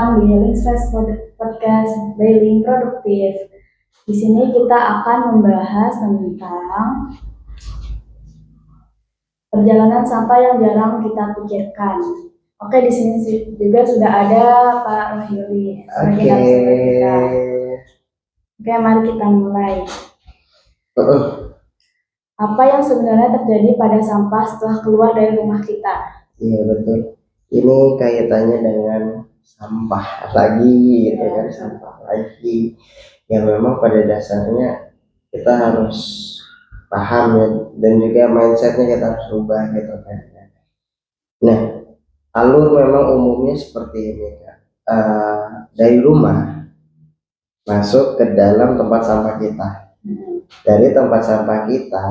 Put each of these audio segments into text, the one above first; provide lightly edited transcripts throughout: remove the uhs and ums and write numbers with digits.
datang di Link Stress Podcast by Link Produktif. Di sini kita akan membahas tentang perjalanan sampah yang jarang kita pikirkan. Oke, di sini juga sudah ada Pak Rohili. Oke, mari kita mulai. Apa yang sebenarnya terjadi pada sampah setelah keluar dari rumah kita? Iya betul. Ini kaitannya dengan sampah lagi, gitu kan? Sampah lagi. Yang memang pada dasarnya kita harus paham ya, dan juga mindsetnya kita harus ubah gitu kan. Nah, alur memang umumnya seperti ini kan. Dari rumah masuk ke dalam tempat sampah kita. Dari tempat sampah kita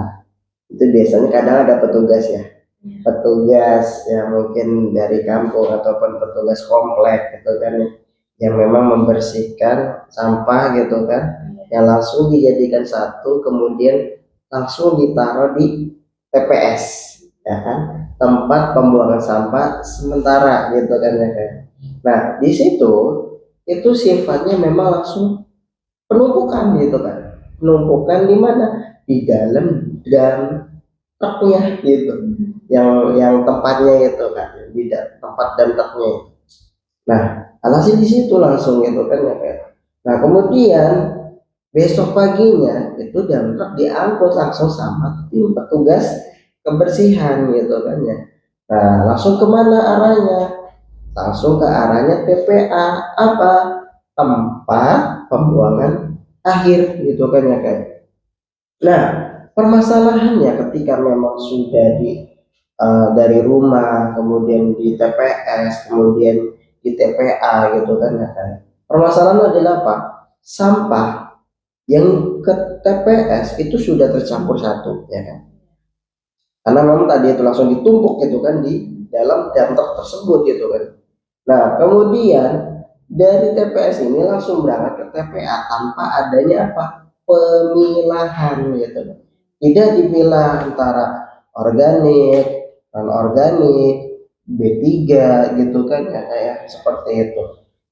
itu biasanya kadang ada petugas ya. Petugas yang mungkin dari kampung ataupun petugas komplek gitu kan, yang memang membersihkan sampah gitu kan, yang langsung dijadikan satu, kemudian langsung ditaruh di TPS ya kan, tempat pembuangan sampah sementara gitu kan ya kan. Nah di situ itu sifatnya memang langsung penumpukan gitu kan, penumpukan di mana, di dalam truknya gitu, yang tempatnya itu kan, di tempat dan truknya itu. Nah alhasil di situ langsung gitu kan ya kan. Nah kemudian besok paginya itu dan truk diangkut langsung sama tim petugas kebersihan gitu kan ya. Nah langsung kemana arahnya? Langsung ke arahnya TPA, apa, tempat pembuangan akhir gitu kan ya kan. Nah permasalahannya ketika memang sudah dari rumah, kemudian di TPS, kemudian di TPA gitu kan ya kan. Permasalahan adalah apa? Sampah yang ke TPS itu sudah tercampur satu ya kan. Karena memang tadi itu langsung ditumpuk gitu kan di dalam dump truck tersebut gitu kan. Nah kemudian dari TPS ini langsung berangkat ke TPA tanpa adanya apa? Pemilahan gitu. Tidak dipilah antara organik, non organik, B3 gitu kan ya, kayak seperti itu.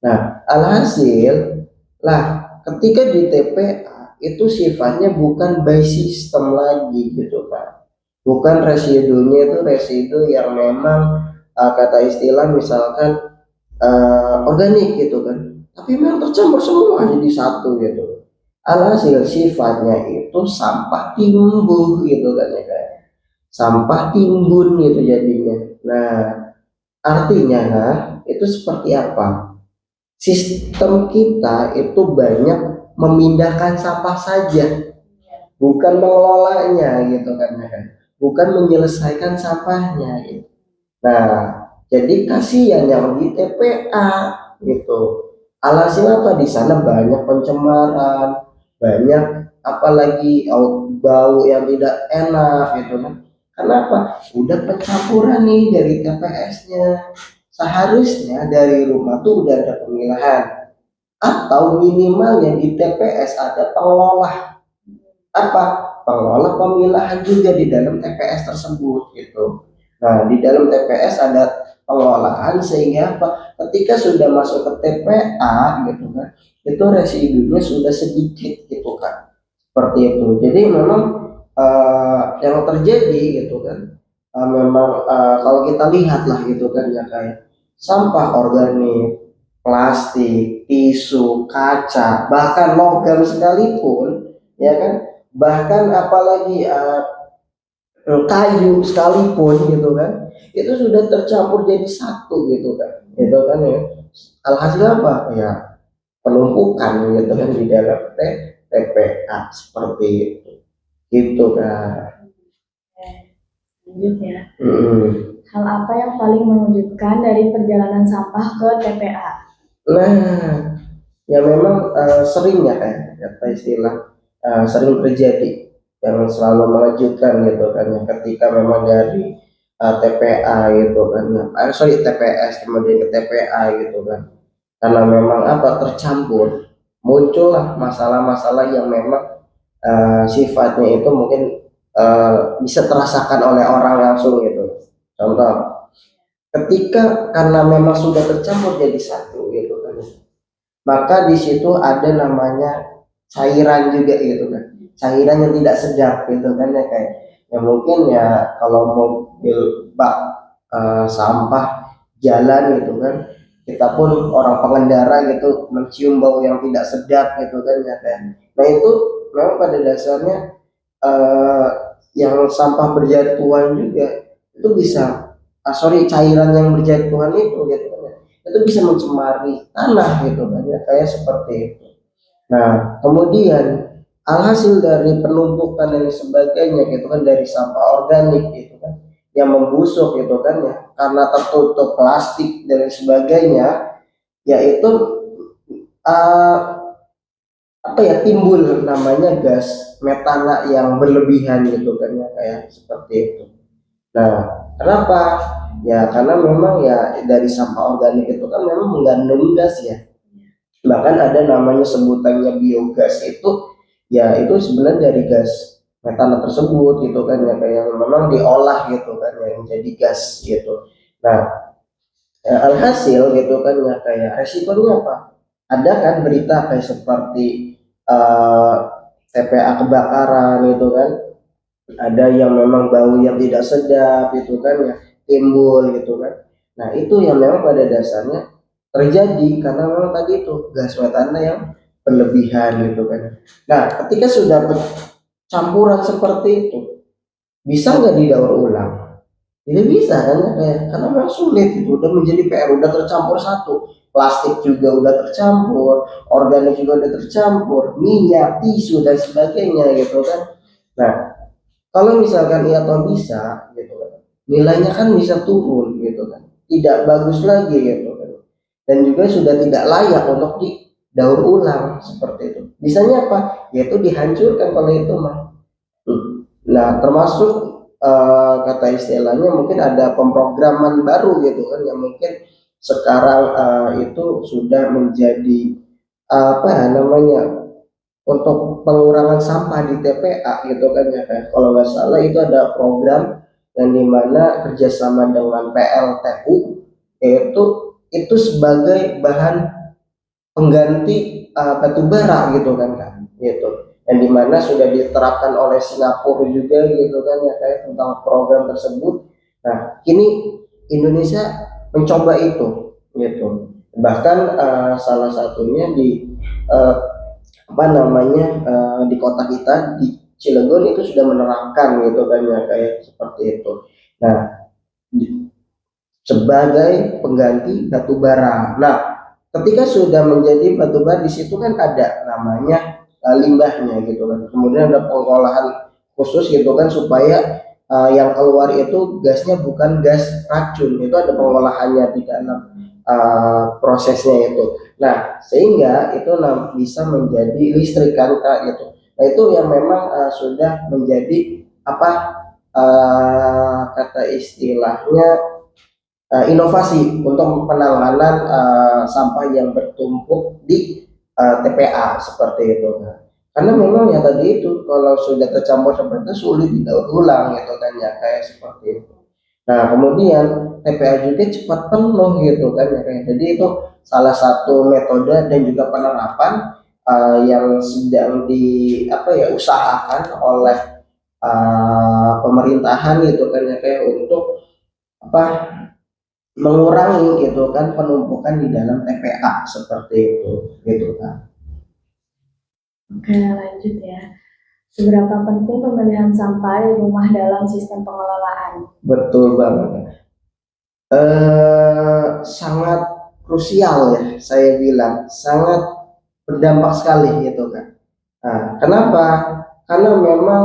Nah alhasil lah ketika di TPA itu sifatnya bukan by system lagi gitu kan, bukan residunya itu residu yang memang kata istilah misalkan organik gitu kan, tapi memang tercampur semua jadi satu gitu. Alhasil sifatnya itu sampah timbuh gitu kan ya kayak sampah timbun gitu jadinya. Nah artinya itu seperti apa? Sistem kita itu banyak memindahkan sampah saja, bukan mengelolanya gitu kan ya kan, bukan menyelesaikan sampahnya gitu. Nah jadi kasihan yang di TPA gitu. Alhasil apa, di sana banyak pencemaran, banyak apalagi bau yang tidak enak gitu kan. Kenapa? Udah pencampuran nih dari TPS-nya. Seharusnya dari rumah tuh udah ada pemilahan, atau minimalnya di TPS ada pengolah, apa, pengolah pemilahan juga di dalam TPS tersebut gitu. Nah di dalam TPS ada pengolahan sehingga apa, ketika sudah masuk ke TPA gitu kan, itu residunya sudah sedikit gitu kan, seperti itu. Jadi memang yang terjadi gitu kan, memang kalau kita lihat lah gitu kan ya, kayak sampah organik, plastik, tisu, kaca, bahkan logam sekalipun ya kan, bahkan apalagi kayu sekalipun gitu kan, itu sudah tercampur jadi satu gitu kan ya. Alhasil apa ya, penumpukan gitu kan di dalam TPA seperti itu gitu kan. Lanjut ya. Hal apa yang paling mengejutkan dari perjalanan sampah ke TPA? Nah ya memang sering ya kan, kata istilah sering terjadi yang selalu mengejutkan gitu kan ya, ketika memang dari TPA gitu kan, TPS kemudian ke TPA gitu kan, karena memang apa, tercampur, muncullah masalah-masalah yang memang sifatnya itu mungkin bisa terasakan oleh orang langsung gitu. Contoh, ketika karena memang sudah tercampur jadi satu gitu kan, maka di situ ada namanya cairan juga gitu kan, cairan yang tidak sedap gitu kan ya, kayak ya mungkin ya kalau mobil bak sampah jalan gitu kan, kita pun orang pengendara gitu mencium bau yang tidak sedap gitu kan ya kan. Nah itu memang pada dasarnya eh, yang sampah berjatuhan juga itu bisa cairan yang berjatuhan itu gitu kan ya, itu bisa mencemari tanah gitu kan ya, kayak seperti itu. Nah kemudian alhasil dari penumpukan dan sebagainya gitu kan, dari sampah organik gitu kan yang membusuk gitu kan ya, karena tertutup plastik dan sebagainya, yaitu uh, apa ya, timbul namanya gas metana yang berlebihan gitu kan ya, kayak seperti itu. Nah kenapa ya, karena memang ya dari sampah organik itu kan memang mengandung gas ya, bahkan ada namanya sebutannya biogas itu, ya itu sebenarnya dari gas metana tersebut gitu kan ya, kayak yang memang diolah gitu kan ya, yang jadi gas gitu. Nah alhasil gitu kan ya, kayak resikonya apa, ada kan berita kayak seperti eh, TPA kebakaran gitu kan, ada yang memang bau yang tidak sedap itu kan ya timbul gitu kan. Nah itu yang memang pada dasarnya terjadi karena memang tadi itu gas metana yang berlebihan gitu kan. Nah ketika sudah campuran seperti itu, bisa nggak didaur ulang? Tidak bisa kan ya, kayak karena memang sulit, itu udah menjadi PR, udah tercampur satu, plastik juga udah tercampur, organik juga udah tercampur, minyak, tisu dan sebagainya gitu kan. Nah kalau misalkan ia toh bisa gitu kan, nilainya kan bisa turun gitu kan, tidak bagus lagi gitu kan, dan juga sudah tidak layak untuk didaur ulang seperti itu. Bisanya apa, yaitu dihancurkan kalau itu mah. Nah termasuk kata istilahnya mungkin ada pemrograman baru gitu kan, yang mungkin sekarang itu sudah menjadi apa ya namanya, untuk pengurangan sampah di TPA gitu kan ya, kayak kalau nggak salah itu ada program yang dimana kerjasama dengan PLTU, yaitu itu sebagai bahan pengganti batu bara gitu kan gitu, yang dimana sudah diterapkan oleh Singapura juga gitu kan ya, kayak tentang program tersebut. Nah kini Indonesia mencoba itu gitu, bahkan salah satunya di uh, apa namanya di kota kita di Cilegon itu sudah menerapkan gitu kan ya, kayak seperti itu. Nah sebagai pengganti batu bara. Nah ketika sudah menjadi batu bara, di situ kan ada namanya limbahnya gitu kan, kemudian ada pengolahan khusus gitu kan, supaya yang keluar itu gasnya bukan gas racun, itu ada pengolahannya di dalam prosesnya itu. Nah sehingga itu bisa menjadi listrik kan Kak gitu. Nah itu yang memang sudah menjadi apa, kata istilahnya inovasi untuk penanganan sampah yang bertumpuk di TPA seperti itu. Nah, karena memang ya tadi itu kalau sudah tercampur seperti itu sulit didaur ulang gitu kan ya, kayak seperti itu. Nah kemudian TPA juga cepat penuh gitu kan ya, kayak jadi itu salah satu metode dan juga penerapan yang sedang di apa ya usahakan oleh pemerintahan gitu kan ya, kayak untuk apa, mengurangi gitu kan penumpukan di dalam TPA seperti itu gitu kan. Oke, lanjut ya. Seberapa penting pemilihan sampah di rumah dalam sistem pengelolaan? Betul banget. Sangat krusial ya, saya bilang sangat berdampak sekali gitu kan. Nah, kenapa? Karena memang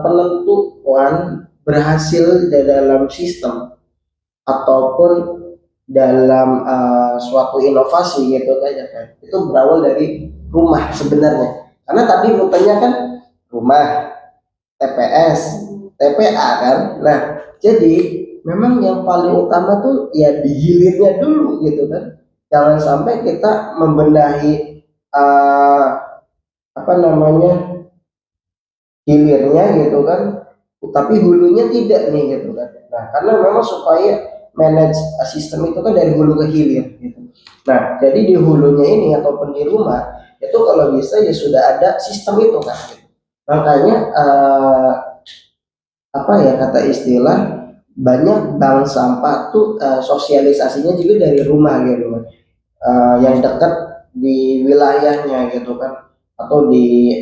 penentuan berhasil di dalam sistem ataupun dalam suatu inovasi gitu aja kan, itu berawal dari rumah sebenarnya, karena tadi rutenya kan rumah, TPS, TPA kan. Nah jadi memang yang paling utama tuh ya dihilirnya dulu gitu kan, jangan sampai kita membenahi uh, apa namanya hilirnya gitu kan, tapi hulunya tidak nih gitu kan. Nah karena memang supaya manage sistem itu kan dari hulu ke hilir gitu. Nah, jadi di hulunya ini ataupun di rumah itu kalau bisa ya sudah ada sistem itu kan. Gitu. Makanya apa ya kata istilah banyak bank sampah tuh sosialisasinya juga dari rumah gitu kan. Yang dekat di wilayahnya gitu kan atau di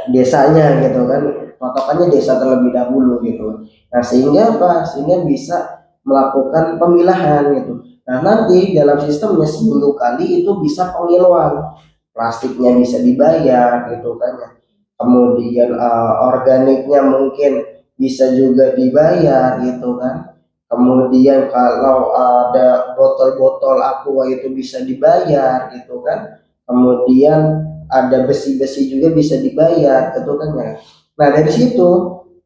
desanya gitu kan, patokannya desa terlebih dahulu gitu. Nah sehingga apa, sehingga bisa melakukan pemilahan gitu. Nah nanti dalam sistemnya seminggu kali itu bisa pengiluan, plastiknya bisa dibayar gitu kan ya, kemudian organiknya mungkin bisa juga dibayar gitu kan, kemudian kalau ada botol-botol aqua itu bisa dibayar gitu kan, kemudian ada besi-besi juga bisa dibayar gitu kan ya. Nah dari situ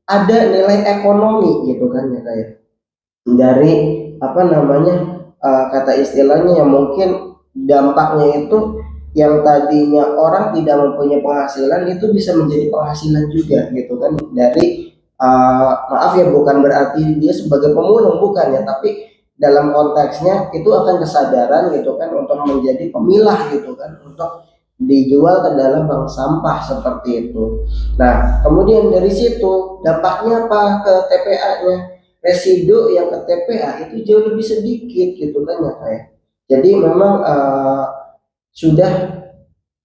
ada nilai ekonomi gitu kan ya kayak dari apa namanya kata istilahnya yang mungkin dampaknya itu yang tadinya orang tidak mempunyai penghasilan itu bisa menjadi penghasilan juga gitu kan dari maaf ya bukan berarti dia sebagai pemulung bukan ya, tapi dalam konteksnya itu akan kesadaran gitu kan untuk menjadi pemilah gitu kan untuk dijual ke dalam bank sampah seperti itu. Nah kemudian dari situ dampaknya apa ke TPA-nya, residu yang ke TPA itu jauh lebih sedikit gitu kan ya kayak. Jadi memang sudah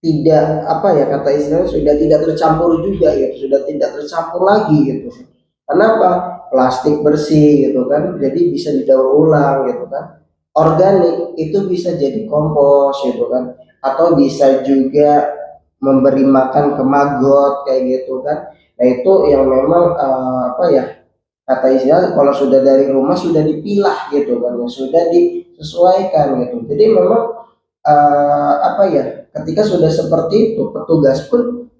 tidak apa ya kata istilahnya sudah tidak tercampur juga ya, sudah tidak tercampur lagi gitu. Kenapa? Plastik bersih gitu kan, jadi bisa didaur ulang gitu kan. Organik itu bisa jadi kompos gitu kan, atau bisa juga memberi makan ke maggot kayak gitu kan. Nah itu yang memang apa ya kata istilah kalau sudah dari rumah sudah dipilah gitu kan, ya, sudah disesuaikan gitu. Jadi memang apa ya ketika sudah seperti itu petugas pun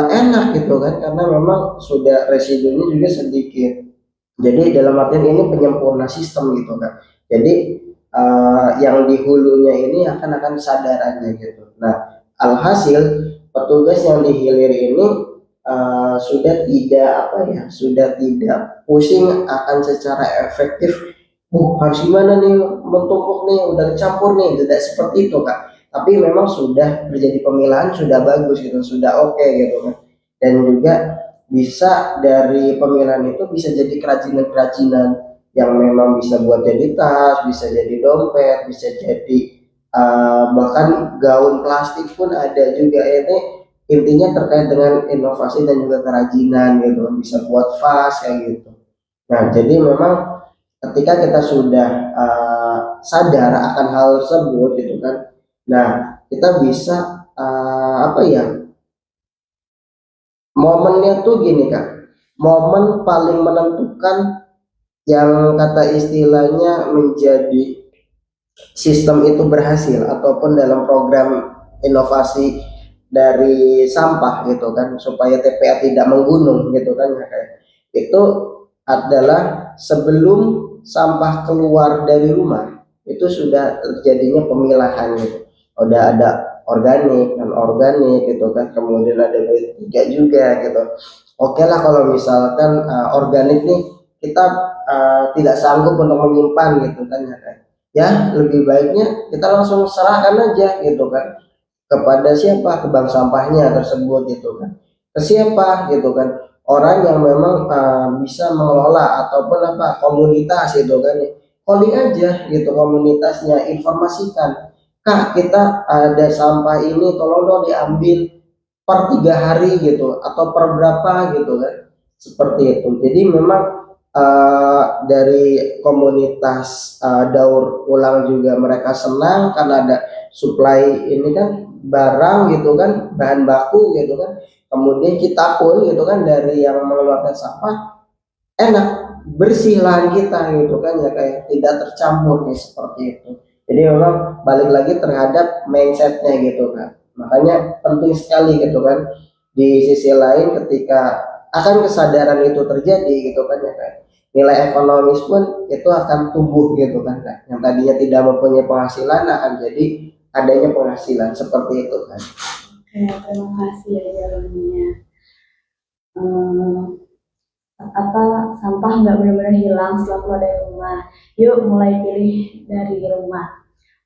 enak gitu kan karena memang sudah residunya juga sedikit. Jadi dalam artian ini penyempurna sistem gitu kan. Jadi yang di hulunya ini akan sadarannya gitu. Nah, alhasil petugas yang di hilir ini sudah tidak apa ya, sudah tidak pusing akan secara efektif. Harus gimana nih mentumpuk nih, udah campur nih, tidak seperti itu kak. Tapi memang sudah terjadi pemilahan, sudah bagus gitu, sudah oke gitu kan. Dan juga bisa dari pemilahan itu bisa jadi kerajinan-kerajinan yang memang bisa buat jadi tas, bisa jadi dompet, bisa jadi bahkan gaun plastik pun ada juga ya. Ini intinya terkait dengan inovasi dan juga kerajinan gitu, bisa buat vas kayak gitu. Nah, jadi memang ketika kita sudah sadar akan hal tersebut gitu kan, nah kita bisa apa ya, momennya tuh gini kak, momen paling menentukan yang kata istilahnya menjadi sistem itu berhasil ataupun dalam program inovasi dari sampah gitu kan supaya TPA tidak menggunung gitu kan ya, kayak itu adalah sebelum sampah keluar dari rumah itu sudah terjadinya pemilahan gitu. Udah ada organik dan organik gitu kan, kemudian ada B3 juga gitu. Oke lah kalau misalkan organik nih kita tidak sanggup untuk menyimpan gitu kan ya kan, ya lebih baiknya kita langsung serahkan aja gitu kan kepada siapa, ke bank sampahnya tersebut gitu kan, ke siapa gitu kan, orang yang memang bisa mengelola ataupun apa komunitas gitu kan, calling aja gitu komunitasnya, informasikan kak kita ada sampah ini tolong dong diambil per 3 hari gitu atau per berapa gitu kan, seperti itu. Jadi memang dari komunitas daur ulang juga mereka senang karena ada supply ini kan barang gitu kan, bahan baku gitu kan, kemudian kita pun gitu kan dari yang mengeluarkan sampah enak bersih lahan kita gitu kan ya kayak tidak tercampur nih seperti itu. Jadi memang balik lagi terhadap mindsetnya gitu kan, makanya penting sekali gitu kan. Di sisi lain ketika akan kesadaran itu terjadi gitu kan ya kan, nilai ekonomis pun itu akan tumbuh gitu kan, yang tadinya tidak mempunyai penghasilan akan jadi adanya penghasilan seperti itu kan. Oke, terima kasih ya jawabannya. Hmm, sampah nggak benar-benar hilang setelah keluar dari rumah. Yuk mulai pilih dari rumah.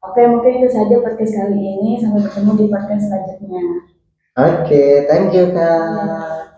Oke, mungkin itu saja podcast kali ini. Sampai bertemu di podcast selanjutnya. Oke, thank you Kak.